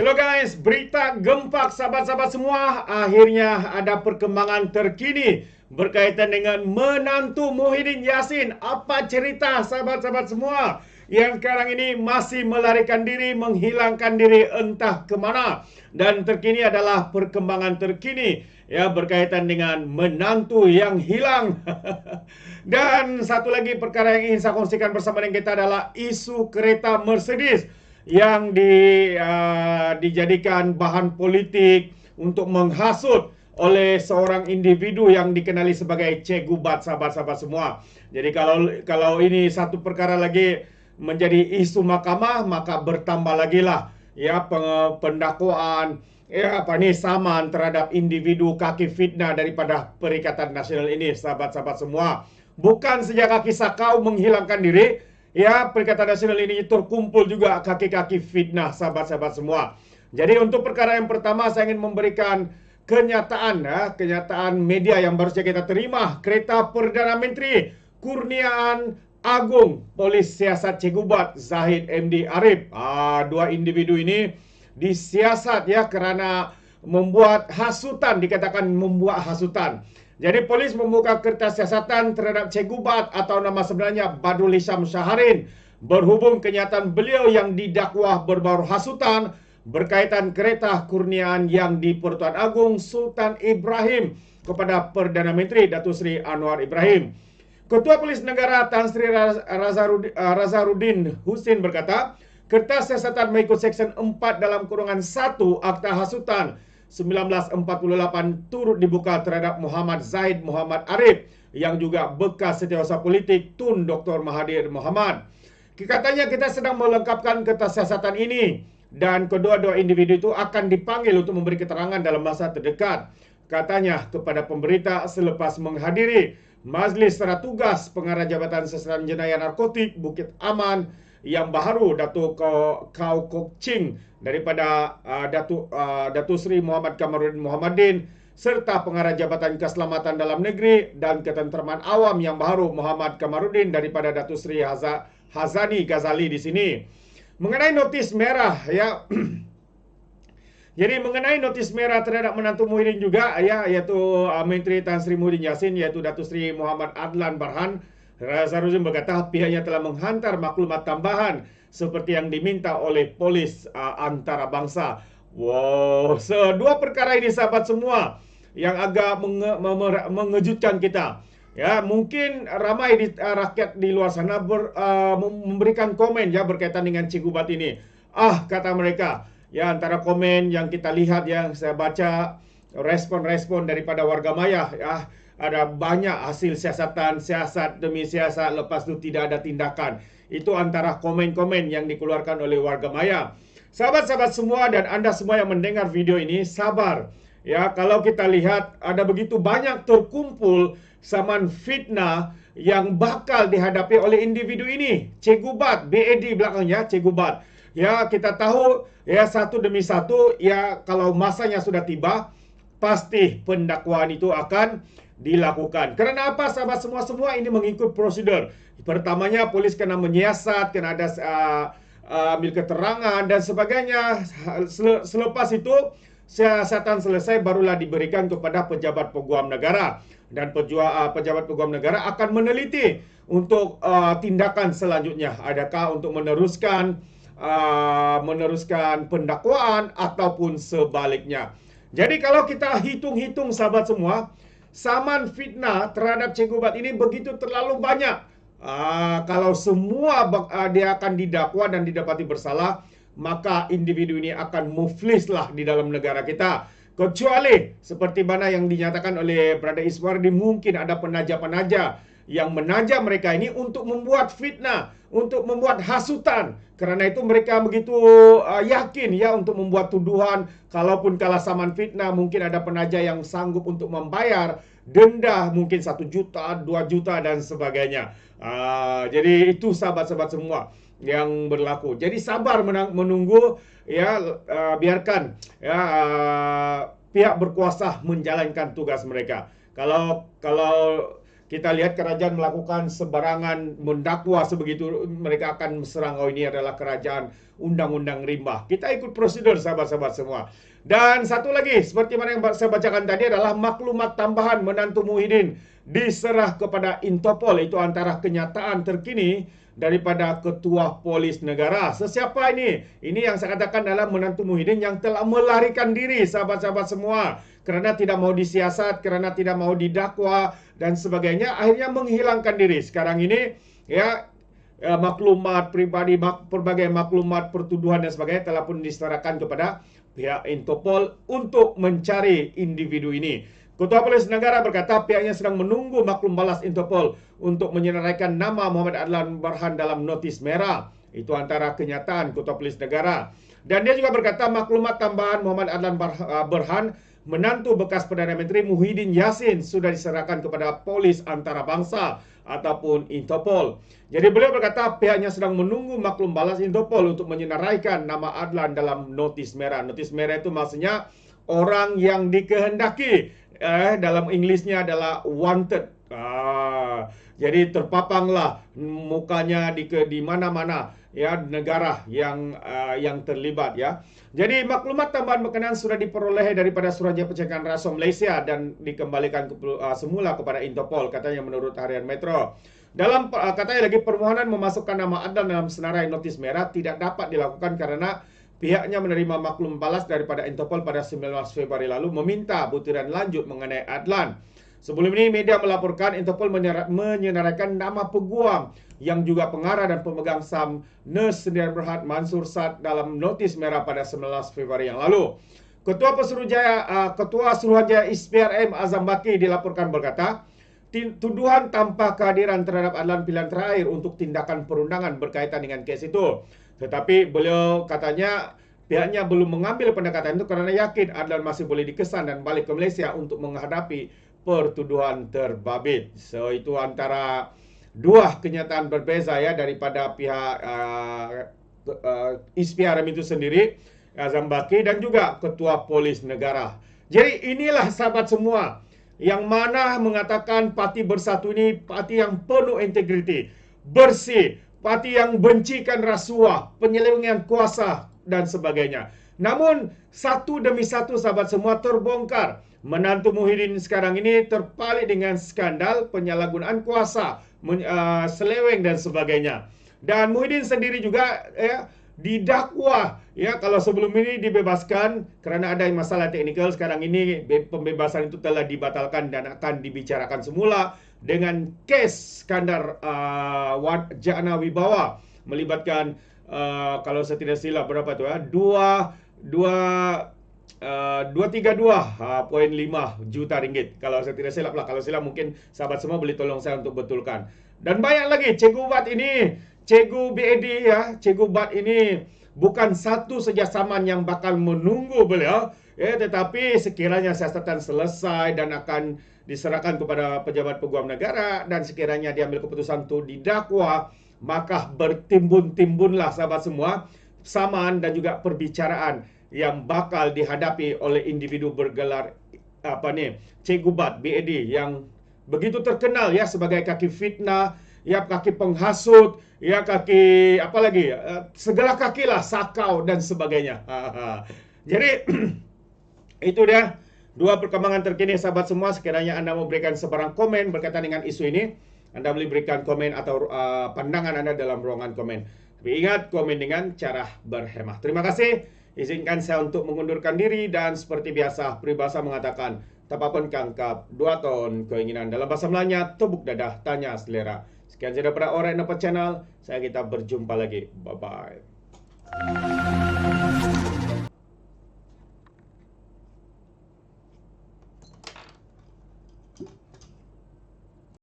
Hello guys, berita gempak sahabat-sahabat semua. Akhirnya ada perkembangan terkini berkaitan dengan menantu Muhyiddin Yassin. Apa cerita sahabat-sahabat semua yang sekarang ini masih melarikan diri, menghilangkan diri entah kemana. Dan terkini adalah perkembangan terkini ya berkaitan dengan menantu yang hilang. Dan satu lagi perkara yang ingin saya kongsikan bersama dengan kita adalah isu kereta Mercedes yang dijadikan bahan politik untuk menghasut oleh seorang individu yang dikenali sebagai Che Gubat, sahabat-sahabat semua. Jadi kalau ini satu perkara lagi menjadi isu mahkamah, maka bertambah lagi lah ya pendakwaan saman terhadap individu kaki fitnah daripada Perikatan Nasional ini, sahabat-sahabat semua. Bukan sejak kaki sakau menghilangkan diri, ya, Perikatan Nasional ini terkumpul juga kaki-kaki fitnah, sahabat-sahabat semua. Jadi untuk perkara yang pertama saya ingin memberikan kenyataan media yang baru saja kita terima. Kereta Perdana Menteri Kurniaan Agung Polis Siasat Che Gubat Zahid MD Arif. Dua individu ini disiasat ya karena membuat hasutan, dikatakan membuat hasutan. Jadi polis membuka kertas siasatan terhadap Che Gubat atau nama sebenarnya Badrul Hisham Syaharin berhubung kenyataan beliau yang didakwa berbau hasutan berkaitan kereta kurniaan yang di Pertuan Agong Sultan Ibrahim kepada Perdana Menteri Datuk Seri Anwar Ibrahim. Ketua Polis Negara Tan Sri Razarudin Husin berkata, kertas siasatan mengikut Seksyen 4 dalam kurungan 1 Akta Hasutan 1948 turut dibuka terhadap Muhammad Zaid Muhammad Arif yang juga bekas setiausaha politik Tun Dr. Mahathir Mohamad. Katanya kita sedang melengkapkan kertas siasatan ini dan kedua-dua individu itu akan dipanggil untuk memberi keterangan dalam masa terdekat. Katanya kepada pemberita selepas menghadiri Majlis Seratugas Pengarah Jabatan Siasatan Jenayah Narkotik Bukit Aman yang baru Datuk Kau Kok Ching daripada Datuk Seri Muhammad Kamarudin Muhammadin serta Pengarah Jabatan Keselamatan Dalam Negeri dan Ketenteraman Awam yang baru Muhammad Kamarudin daripada Datuk Seri Hazani Ghazali di sini. Mengenai notis merah ya. Jadi mengenai notis merah terhadap menantu Muhyiddin juga ya, yaitu Menteri Tan Sri Muhyiddin Yassin yaitu Datuk Seri Muhammad Adlan Barhan. Razarudin berkata pihaknya telah menghantar maklumat tambahan seperti yang diminta oleh polis antarabangsa. Wow, dua perkara ini sahabat semua yang agak mengejutkan kita. Ya, mungkin ramai rakyat di luar sana memberikan komen ya berkaitan dengan Che Gubat ini. Kata mereka, ya antara komen yang kita lihat yang saya baca respon-respon daripada warga maya ya, ada banyak hasil siasatan, siasat demi siasat, lepas itu tidak ada tindakan. Itu antara komen-komen yang dikeluarkan oleh warga maya. Sahabat-sahabat semua dan Anda semua yang mendengar video ini, sabar. Ya, kalau kita lihat ada begitu banyak terkumpul saman fitnah yang bakal dihadapi oleh individu ini. Che Gubat, BAD belakangnya, Che Gubat. Ya, kita tahu ya satu demi satu, ya kalau masanya sudah tiba, pasti pendakwaan itu akan dilakukan. Karena apa sahabat semua ini mengikut prosedur. Pertamanya polis kena menyiasat, kena ada ambil keterangan dan sebagainya. Selepas itu siasatan selesai barulah diberikan kepada pejabat peguam negara dan pejabat peguam negara akan meneliti untuk tindakan selanjutnya. Adakah untuk meneruskan pendakwaan ataupun sebaliknya. Jadi kalau kita hitung-hitung sahabat semua, saman fitnah terhadap Che Gubat ini begitu terlalu banyak. Kalau semua dia akan didakwa dan didapati bersalah, maka individu ini akan muflis lah di dalam negara kita. Kecuali seperti mana yang dinyatakan oleh Brother Iswardi, mungkin ada penaja-penaja yang menaja mereka ini untuk membuat fitnah, untuk membuat hasutan. Karena itu mereka begitu yakin ya untuk membuat tuduhan. Kalaupun kalah saman fitnah, mungkin ada penaja yang sanggup untuk membayar denda mungkin 1 juta, 2 juta dan sebagainya. Jadi itu sahabat-sahabat semua yang berlaku. Jadi sabar menunggu ya, biarkan ya pihak berkuasa menjalankan tugas mereka. Kalau kita lihat kerajaan melakukan sebarangan mendakwa sebegitu mereka akan serang, oh ini adalah kerajaan undang-undang rimba. Kita ikut prosedur sahabat-sahabat semua. Dan satu lagi, seperti mana yang saya bacakan tadi adalah maklumat tambahan menantu Muhyiddin diserah kepada Interpol. Itu antara kenyataan terkini daripada Ketua Polis Negara. Sesiapa ini? Ini yang saya katakan adalah menantu Muhyiddin yang telah melarikan diri sahabat-sahabat semua. Kerana tidak mau disiasat, kerana tidak mau didakwa dan sebagainya, akhirnya menghilangkan diri. Sekarang ini ya maklumat pribadi, berbagai maklumat pertuduhan dan sebagainya telah pun diserahkan kepada pihak Interpol untuk mencari individu ini. Ketua Polis Negara berkata pihaknya sedang menunggu maklum balas Interpol untuk menyenaraikan nama Muhammad Adlan Berhan dalam notis merah. Itu antara kenyataan Ketua Polis Negara. Dan dia juga berkata maklumat tambahan Muhammad Adlan Berhan, menantu bekas Perdana Menteri Muhyiddin Yassin, sudah diserahkan kepada polis antarabangsa ataupun Interpol. Jadi beliau berkata pihaknya sedang menunggu maklum balas Interpol untuk menyenaraikan nama Adlan dalam notis merah. Notis merah itu maksudnya orang yang dikehendaki. Dalam Inggrisnya adalah wanted. Jadi terpapanglah mukanya di mana-mana ya negara yang terlibat ya. Jadi maklumat tambahan berkenaan sudah diperoleh daripada Suruhanjaya Pencegahan Rasuah Malaysia dan dikembalikan semula kepada Interpol, katanya menurut Harian Metro. Dalam katanya lagi permohonan memasukkan nama Adlan dalam senarai notis merah tidak dapat dilakukan karena pihaknya menerima maklum balas daripada Interpol pada 19 Februari lalu meminta butiran lanjut mengenai Adlan. Sebelum ini media melaporkan Interpol menyenaraikan nama peguam yang juga pengarah dan pemegang saham Nurse Sdn Bhd Mansur Saad dalam notis merah pada 19 Februari yang lalu. Ketua Suruhanjaya SPRM Azam Baki dilaporkan berkata, tuduhan tanpa kehadiran terhadap Adlan pilihan terakhir untuk tindakan perundangan berkaitan dengan kes itu. Tetapi beliau katanya pihaknya belum mengambil pendekatan itu kerana yakin Adlan masih boleh dikesan dan balik ke Malaysia untuk menghadapi pertuduhan terbabit. So itu antara dua kenyataan berbeza ya daripada pihak SPRM itu sendiri, Azam Baki, dan juga Ketua Polis Negara. Jadi inilah sahabat semua yang mana mengatakan Parti Bersatu ini parti yang penuh integriti, bersih, parti yang bencikan rasuah, penyelewengan kuasa dan sebagainya. Namun satu demi satu sahabat semua terbongkar. Menantu Muhyiddin sekarang ini terpalit dengan skandal penyalahgunaan kuasa, seleweng dan sebagainya. Dan Muhyiddin sendiri juga ya didakwa ya, kalau sebelum ini dibebaskan kerana ada masalah teknikal, sekarang ini pembebasan itu telah dibatalkan dan akan dibicarakan semula dengan kes skandal Jana Wibawa melibatkan kalau saya tidak silap berapa tu ya, 232.5 juta ringgit. Kalau saya tidak silap lah. Kalau silap mungkin sahabat semua boleh tolong saya untuk betulkan. Dan banyak lagi. Cikgu Bat ini, Cikgu BAD ya, Cikgu Bat ini bukan satu saja saman yang bakal menunggu beliau ya, tetapi sekiranya siasatan selesai dan akan diserahkan kepada pejabat peguam negara dan sekiranya diambil keputusan untuk didakwa, maka bertimbun-timbunlah sahabat semua saman dan juga perbicaraan yang bakal dihadapi oleh individu bergelar Cikgu Bat BAD yang begitu terkenal ya sebagai kaki fitnah, ya kaki penghasut, ya kaki apa lagi, segala kaki lah, sakau dan sebagainya. Jadi itu dia dua perkembangan terkini sahabat semua. Sekiranya Anda mau berikan sebarang komen berkaitan dengan isu ini, Anda boleh berikan komen atau pandangan Anda dalam ruangan komen. Tapi ingat, komen dengan cara berhemah. Terima kasih. Izinkan saya untuk mengundurkan diri dan seperti biasa peribahasa mengatakan tapapun kangkap 2 ton keinginan. Dalam bahasa Melayunya, tebuk dadah, tanya selera. Sekian saja daripada Orang Dapat Channel. Saya kita berjumpa lagi. Bye-bye.